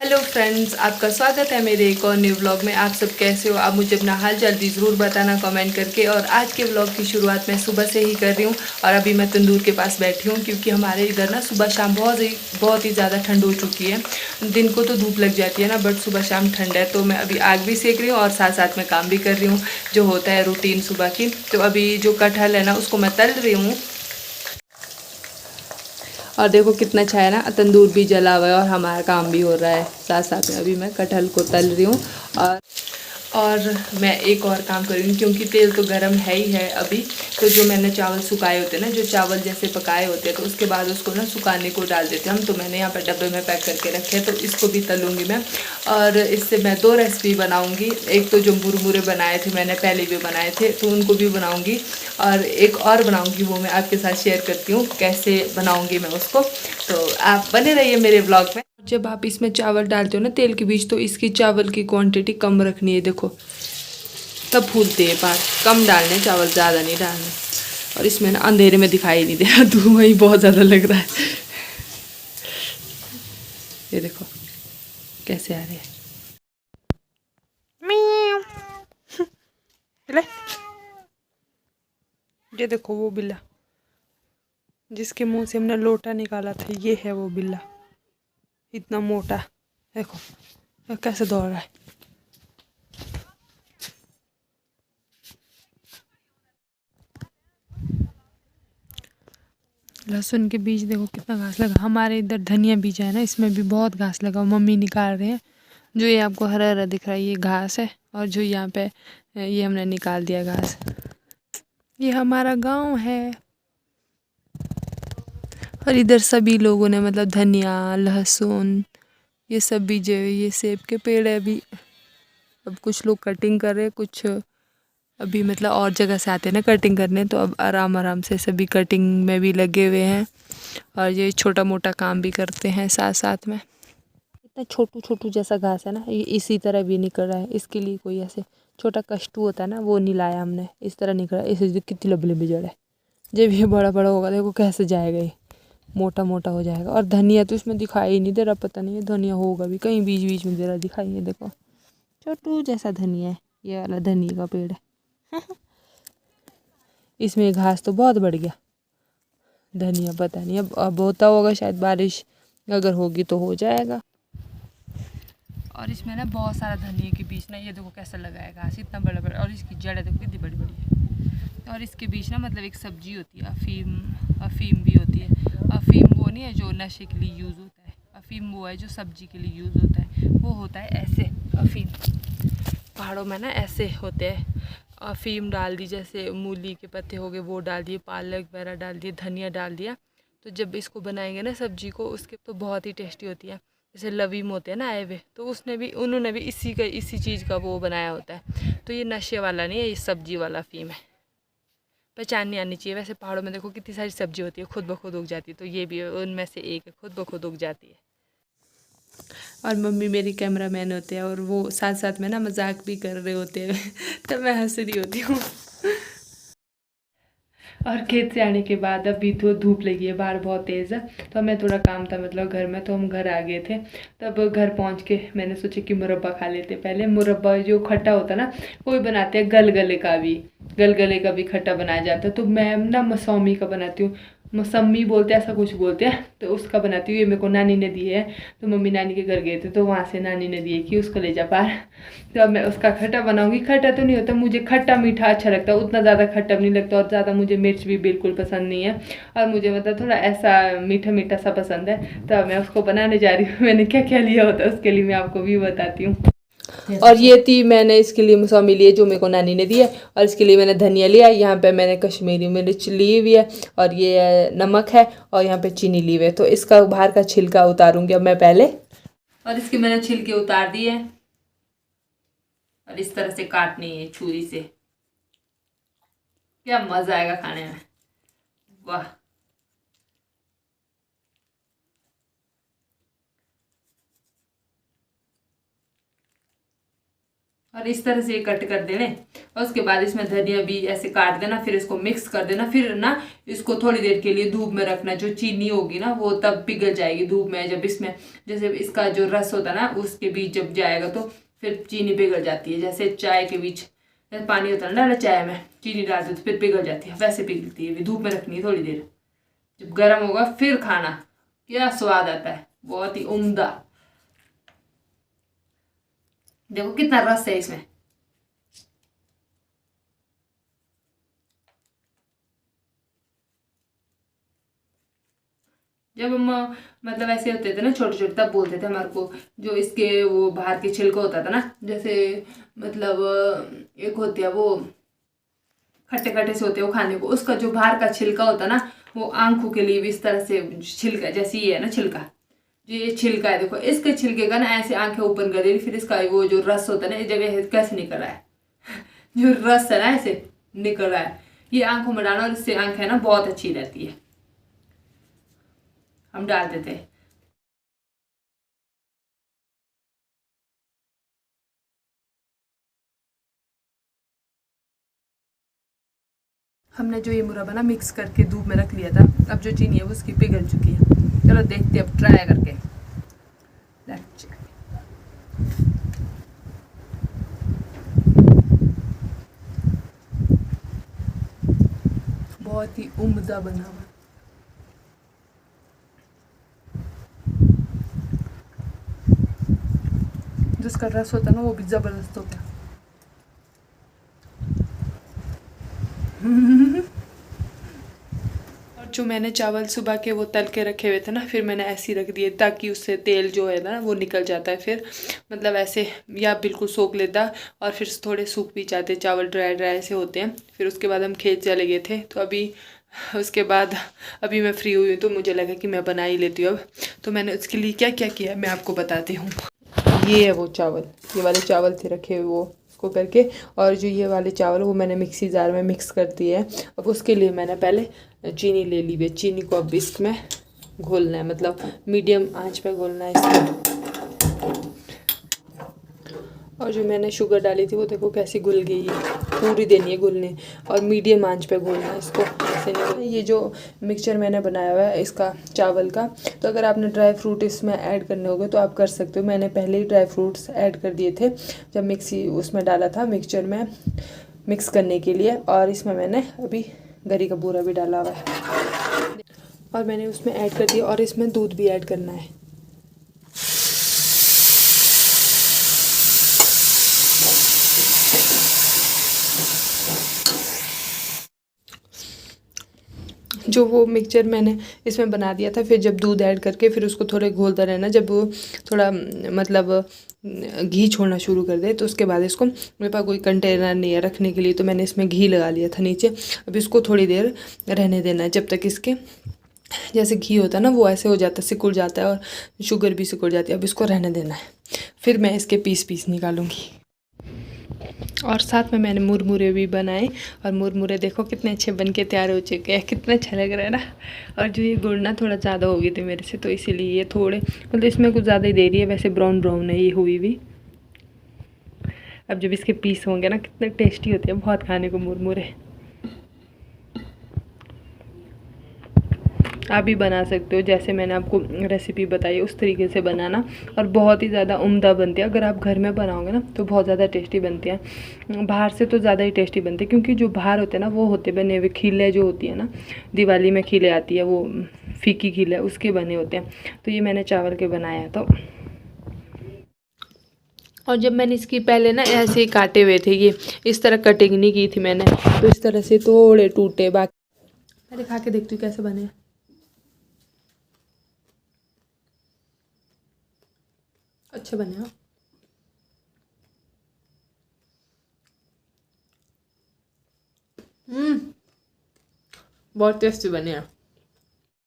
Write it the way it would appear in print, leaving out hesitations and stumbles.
Hello friends, आपका स्वागत है मेरे एक और न्यू व्लॉग में। आप सब कैसे हो? आप मुझे अपना हाल चाल भी ज़रूर बताना कमेंट करके। और आज के व्लॉग की शुरुआत मैं सुबह से ही कर रही हूँ और अभी मैं तंदूर के पास बैठी हूँ क्योंकि हमारे इधर ना सुबह शाम बहुत ही ज़्यादा ठंड हो चुकी है। दिन को तो धूप लग जाती है ना, बट सुबह शाम ठंड है। तो मैं अभी आग भी सेक रही हूँ और साथ साथ में काम भी कर रही हूँ, जो होता है रूटीन सुबह की। तो अभी जो कटहल है ना, उसको मैं तल रही हूँ। और देखो कितना अच्छा है ना, तंदूर भी जला हुआ है और हमारा काम भी हो रहा है साथ साथ में। अभी मैं कटहल को तल रही हूँ और मैं एक और काम कर रही हूँ क्योंकि तेल तो गर्म है ही है अभी। तो जो मैंने चावल सुखाए होते हैं ना, जो चावल जैसे पकाए होते हैं, तो उसके बाद उसको ना सुखाने को डाल देते हैं हम। तो मैंने यहाँ पर डब्बे में पैक करके रखे हैं, तो इसको भी तलूँगी मैं। और इससे मैं दो रेसिपी बनाऊँगी। एक तो जो मुरमुरे बनाए थे मैंने पहले भी बनाए थे, तो उनको भी बनाऊँगी। और एक और बनाऊँगी, वो मैं आपके साथ शेयर करती हूँ कैसे बनाऊँगी मैं उसको। तो आप बने रहिए मेरे ब्लॉग में। जब आप इसमें चावल डालते हो ना तेल के बीच, तो इसकी चावल की क्वांटिटी कम रखनी है। देखो तब फूलते हैं पार, कम डालने चावल, ज़्यादा नहीं डालने। और इसमें ना अंधेरे में दिखाई नहीं दे रहा, धुआं ही बहुत ज़्यादा लग रहा है। ये देखो कैसे आ रहे हैं। ले, ये देखो वो बिल्ला जिसके मुंह से हमने लोटा निकाला था, ये है वो बिल्ला। इतना मोटा, देखो कैसे दौड़ रहा है। लहसुन के बीज देखो कितना घास लगा। हमारे इधर धनिया बीज है ना, इसमें भी बहुत घास लगा। मम्मी निकाल रहे हैं। जो ये आपको हरा हरा दिख रहा है, ये घास है। और जो यहाँ पे ये हमने निकाल दिया घास। ये हमारा गांव है। और इधर सभी लोगों ने मतलब धनिया, लहसुन, ये सब बीजे हुए। ये सेब के पेड़ है अभी। अब कुछ लोग कटिंग कर रहे हैं, कुछ अभी मतलब और जगह से आते हैं ना कटिंग करने, तो अब आराम आराम से सभी कटिंग में भी लगे हुए हैं। और ये छोटा मोटा काम भी करते हैं साथ साथ में। इतना छोटू छोटू जैसा घास है ना, ये इसी तरह भी निकल रहा है। इसके लिए कोई ऐसे छोटा कष्टू होता है ना, वो नहीं लाया हमने। इस तरह निकल रहा है। इसे कितनी लंबी लंबी जड़ है। जब ये बड़ा बड़ा होगा देखो कैसे जाएगा, ये मोटा मोटा हो जाएगा। और धनिया तो इसमें दिखाई ही नहीं दे रहा, पता नहीं है धनिया होगा भी कहीं बीच बीच में दे रहा दिखाई है। देखो छोटू जैसा धनिया है, ये वाला धनिया का पेड़ है। इसमें घास तो बहुत बढ़ गया। धनिया पता नहीं अब होता होगा, शायद बारिश अगर होगी तो हो जाएगा। और इसमें ना बहुत सारा धनिया के बीच ना, ये देखो कैसा लगा है घास, इतना बड़ा बड़ा। और इसकी जड़ देखो कितनी बड़ी बड़ी है। और इसके बीच ना मतलब एक सब्जी होती है, अफीम। अफीम भी होती है। अफीम वो नहीं है जो नशे के लिए यूज़ होता है। अफीम वो है जो सब्जी के लिए यूज़ होता है। वो होता है ऐसे अफीम। पहाड़ों में ना ऐसे होते हैं। अफीम डाल दी, जैसे मूली के पत्ते हो गए वो डाल दिए, पालक वगैरह डाल दिए, धनिया डाल दिया। तो जब इसको बनाएंगे ना सब्जी को, उसके तो बहुत ही टेस्टी होती है। जैसे लवीम होते हैं ना आए हुए, तो उन्होंने भी इसी चीज़ का वो बनाया होता है। तो ये नशे वाला नहीं है, ये सब्जी वाला अफीम है। पहचान नहीं आनी चाहिए। वैसे पहाड़ों में देखो कितनी सारी सब्जी होती है, खुद ब खुद उग जाती है। तो ये भी उनमें से एक है, खुद ब खुद उग जाती है। और मम्मी मेरी कैमरा मैन होते हैं और वो साथ साथ में ना मजाक भी कर रहे होते हैं। तब मैं हंस रही होती हूँ। और खेत से आने के बाद अभी तो धूप लगी है बाहर बहुत तेज़ है। तो हमें थोड़ा काम था मतलब घर में, तो हम घर आ गए थे। तब घर पहुंच के मैंने सोचा कि मुरब्बा खा लेते। पहले मुरब्बा जो खट्टा होता है ना, वो भी बनाते हैं। गलगले का भी खट्टा बनाया जाता है। तो मैं ना मौसमी का बनाती हूँ, मौसमी बोलते हैं, ऐसा कुछ बोलते हैं। तो उसका बनाती हूँ। ये मेरे को नानी ने दी है। तो मम्मी नानी के घर गए थे, तो वहाँ से नानी ने दिए कि उसको ले जा पार। तो अब मैं उसका खट्टा बनाऊंगी। खट्टा तो नहीं होता, मुझे खट्टा मीठा अच्छा लगता है, उतना ज़्यादा खट्टा भी नहीं लगता और ज़्यादा मुझे मिर्च भी बिल्कुल पसंद नहीं है। और मुझे मतलब थोड़ा ऐसा मीठा मीठा सा पसंद है। तो अब मैं उसको बनाने जा रही हूँ। मैंने क्या क्या लिया होता है उसके लिए मैं आपको भी बताती हूँ। और ये थी मैंने इसके लिए मौसमी लिए जो मेरे को नानी ने दी है। और इसके लिए मैंने धनिया लिया। यहाँ पे मैंने कश्मीरी मिर्च ली हुई है और ये नमक है और यहाँ पे चीनी ली हुई है। तो इसका बाहर का छिलका उतारूंगी अब मैं पहले। और इसके मैंने छिलके उतार दिए और इस तरह से काटनी है छुरी से। क्या मजा आएगा खाने में, वाह। और इस तरह से ये कट कर देने। और उसके बाद इसमें धनिया भी ऐसे काट देना, फिर इसको मिक्स कर देना। फिर ना इसको थोड़ी देर के लिए धूप में रखना। जो चीनी होगी ना वो तब पिघल जाएगी धूप में, जब इसमें जैसे इसका जो रस होता है ना उसके बीच जब जाएगा तो फिर चीनी पिघल जाती है। जैसे चाय के बीच जैसे पानी होता है ना चाय में चीनी डाल दो तो फिर पिघल जाती है, वैसे पिघलती है। धूप में रखनी है थोड़ी देर, जब गर्म होगा फिर खाना, क्या स्वाद आता है, बहुत ही उम्दा। देखो कितना रस है इसमें। जब हम मतलब ऐसे होते थे ना छोटे छोटे तब बोलते थे हमारे को, जो इसके वो बाहर के छिलका होता था ना, जैसे मतलब एक होती है वो खट्टे खट्टे से होते हैं वो खाने को, उसका जो बाहर का छिलका होता है ना वो आंखों के लिए भी इस तरह से छिलका, जैसे ये है ना छिलका, जो ये छिलका है देखो इसके छिलके का ना ऐसे आंखें ओपन कर दे, फिर इसका वो जो रस होता है ना इस जगह कैसे निकल रहा है जो रस है ना ऐसे निकल रहा है, ये आंखों में डालना और इससे आंखें ना बहुत अच्छी रहती है। हम डाल देते हैं। हमने जो ये मुरब्बा ना मिक्स करके धूप में रख लिया था, अब जो चीनी है वो उसकी पिघल चुकी है। चलो देखते अब ट्राई करके। बहुत ही उम्दा बना हुआ, जिसका रस होता है ना वो भी जबरदस्त होता है। और जो मैंने चावल सुबह के वो तल के रखे हुए थे ना, फिर मैंने ऐसे ही रख दिए ताकि उससे तेल जो है ना वो निकल जाता है। फिर मतलब ऐसे या बिल्कुल सोख लेता और फिर थोड़े सूख भी जाते, चावल ड्राई ड्राई से होते हैं। फिर उसके बाद हम खेत चले गए थे, तो अभी उसके बाद अभी मैं फ्री हुई हूँ तो मुझे लगा कि मैं बना ही लेती हूँ अब। तो मैंने उसके लिए क्या क्या किया मैं आपको बताती हूँ। ये है वो चावल, ये वाले चावल थे रखे हुए वो को करके, और जो ये वाले चावल वो मैंने मिक्सी जार में मिक्स कर दिए हैं। अब उसके लिए मैंने पहले चीनी ले ली है, चीनी को अब इसमें घोलना है, मतलब मीडियम आंच पे घोलना है इसमें। और जो मैंने शुगर डाली थी वो देखो कैसी घुल गई है, पूरी देनी है घुलने, और मीडियम आंच पे घोलना है इसको, ऐसे नहीं। ये जो मिक्सचर मैंने बनाया हुआ है इसका चावल का, तो अगर आपने ड्राई फ्रूट इसमें ऐड करने होंगे तो आप कर सकते हो। मैंने पहले ही ड्राई फ्रूट्स ऐड कर दिए थे जब मिक्सी उसमें डाला था मिक्सचर में मिक्स करने के लिए, और इसमें मैंने अभी गरी का बूरा भी डाला हुआ है और मैंने उसमें ऐड कर दिया, और इसमें दूध भी ऐड करना है। जो वो मिक्सचर मैंने इसमें बना दिया था, फिर जब दूध ऐड करके फिर उसको थोड़े घोलता रहना, जब वो थोड़ा मतलब घी छोड़ना शुरू कर दे तो उसके बाद इसको, मेरे पास कोई कंटेनर नहीं है रखने के लिए तो मैंने इसमें घी लगा लिया था नीचे। अब इसको थोड़ी देर रहने देना है, जब तक इसके जैसे घी होता है ना वो ऐसे हो जाता है, सिकुड़ जाता है, और शुगर भी सिकुड़ जाती है। अब इसको रहने देना है, फिर मैं इसके पीस पीस निकालूंगी। और साथ में मैंने मुरमुरे भी बनाए, और मुरमुरे देखो कितने अच्छे बन के तैयार हो चुके हैं, कितना अच्छा लग रहा है ना। और जो ये गुड़ ना थोड़ा ज़्यादा हो गई थी मेरे से, तो इसीलिए ये थोड़े मतलब इसमें कुछ ज़्यादा ही दे रही है, वैसे ब्राउन ब्राउन है ये हुई भी। अब जब इसके पीस होंगे ना कितने टेस्टी होते हैं बहुत खाने को मुरमुरे। आप भी बना सकते हो जैसे मैंने आपको रेसिपी बताई उस तरीके से बनाना, और बहुत ही ज़्यादा उम्दा बनती है। अगर आप घर में बनाओगे ना तो बहुत ज़्यादा टेस्टी बनती है, बाहर से तो ज़्यादा ही टेस्टी बनती है, क्योंकि जो बाहर होते हैं ना वो होते बने हुए खीले जो होती है ना, दिवाली में खीले आती है वो फीकी खीले, उसके बने होते हैं। तो ये मैंने चावल के बनाया तो, और जब मैंने इसकी पहले ना ऐसे ही काटे हुए थे, ये इस तरह कटिंग नहीं की थी मैंने, तो इस तरह से थोड़े टूटे। बाकी मैं दिखा के देखती हूँ कैसे बने। अच्छे बने हाँ, बहुत टेस्टी बने हैं।